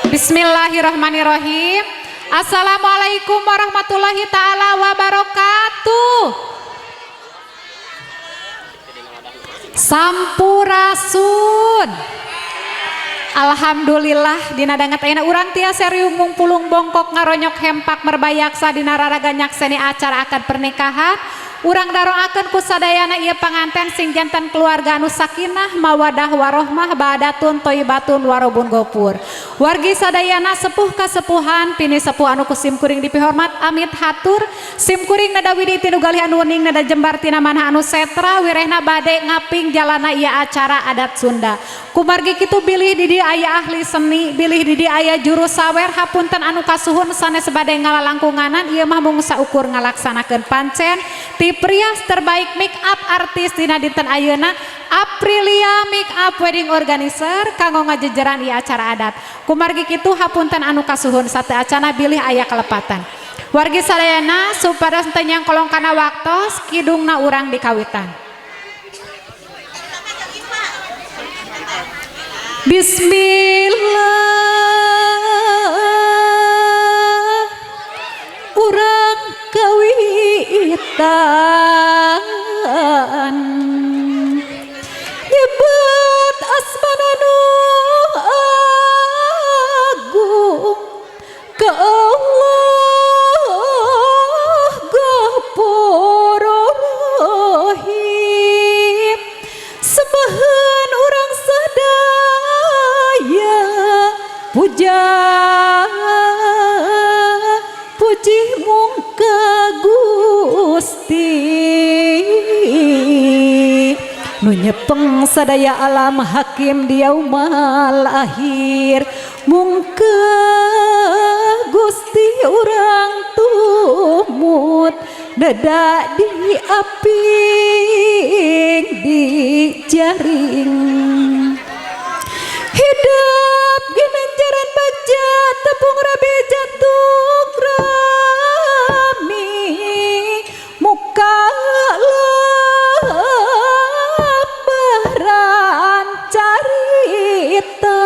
Bismillahirrahmanirrahim. Assalamualaikum warahmatullahi ta'ala wabarakatuh. Sampurasun. Alhamdulillah dina danget ayeuna urang tiasa riung pulung bongkok ngaronyok hempak merbayaksa dina raraga nyakseni acara akad pernikahan. Urang daroakeun ku sadayana ieu panganten sing janten keluarga anu sakinah mawadah warohmah ba'datun thayyibatun warobun gopur. Wargi sadayana sepuh kasepuhan pini sepuh anu kusim kuring dipihormat amit hatur sim kuring nada widi tinu galih anu wening nada jembar tina manah anu setra wirehna bade ngaping jalana ieu acara adat Sunda. Kumargi kitu bilih di dieu aya ahli seni, bilih di dieu aya juru sawer hapunten anu kasuhun sanes bade ngalalangkunganan ieu mah mung saukur ngalaksanakeun pancen ti prias terbaik make up artis dina dinten ayeuna Aprilia make up wedding organizer kanggo ngajejeran ieu acara adat. Kumargi kitu hapunten anu kasuhun sateu acana bilih aya kalepatan. Wargi sadayana supados teu nyang kolong kana waktos kidungna urang dikawitan. Bismillah urang kawitan nyebut asmana nu agung ka Allah Ghafurur Rahim sembahan urang sadaya puja puji mung ka Gusti nu nyepeng sadaya alam hakim di yaumal akhir mung ka Gusti urang tumut dadak diaping di jaring hidup ginanjaran baja tepung rabi jantung rami muka lembaran carita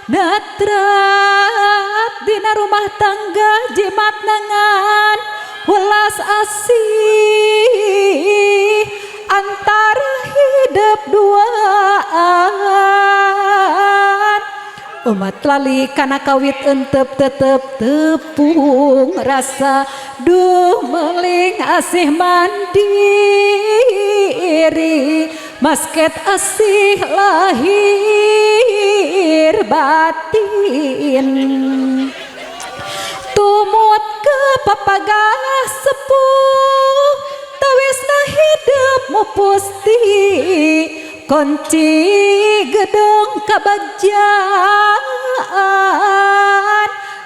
natrat dina rumah tangga jimat nangan welas asih antara hidup duaan umat lali kana kawit entep tetep tepung rasa duh meling asih mandiri masket asih lahir batin tumut ke papagah sepuh tawisna hidup mupusti kunci gedung kabajaan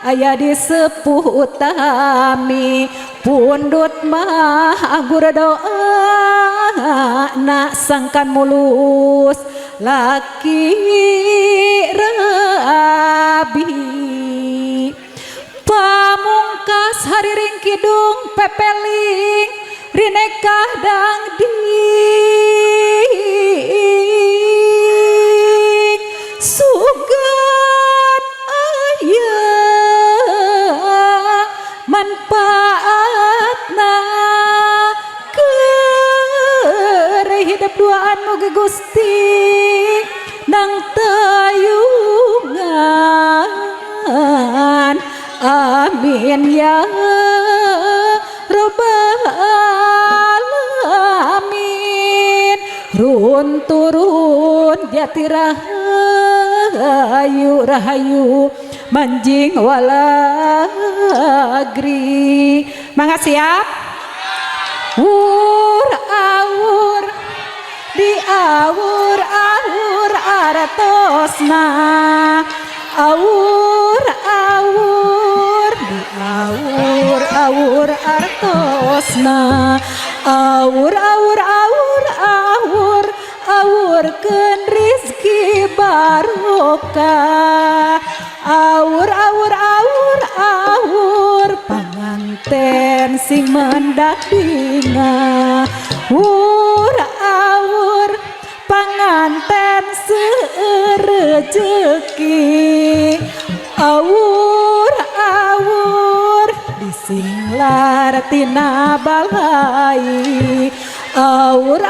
aya di sepuh utami pundut mah anggur doa nak sangkan mulus laki rabi pamungkas hariring kidung pepeling rinekah dangding sugan ayah manfaatna keur hidup duaan mugi Gusti nang tayungan amin ya rabbal alamin run turun jati rahayu rahayu manjing walagri mangga siap wur awur di awur awur aratosna awur awur di awur awur artosna awur awur awur awur awurkeun rizki barokah awur awur awur awur panganten sing mendak dinga wur awur panganten serejeki awur disinglar tina balai awur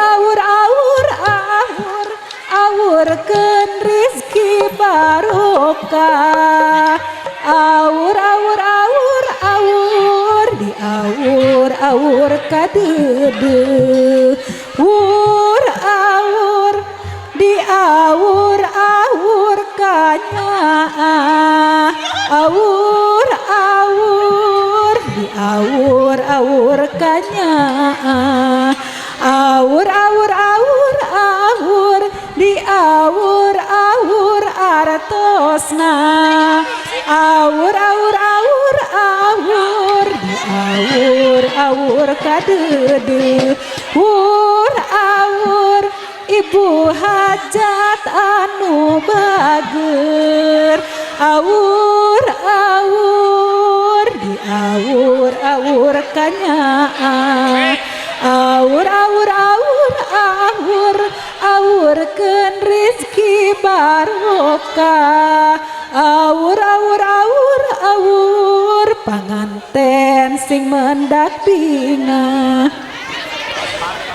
keun rizki barokah awur diawur kadede awur diawur kanya awur diawur kanya awur diawur artosna awur diawur kadede awur ibu hajat anu bager awur diawur kanya awur keun rizki barokah awur panganten sing mendak bina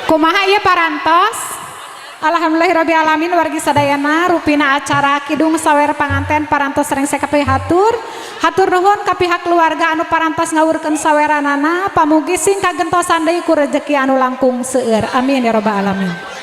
kumaha ieu parantos. Alhamdulillahirabbil alamin wargi sadayana rupina acara kidung sawer panganten parantos sering sekapi hatur nuhun ka pihak keluarga anu parantos ngawurkeun saweranana pamugi sing kagentosan deui ku rezeki anu langkung seueur amin ya rabbal alamin.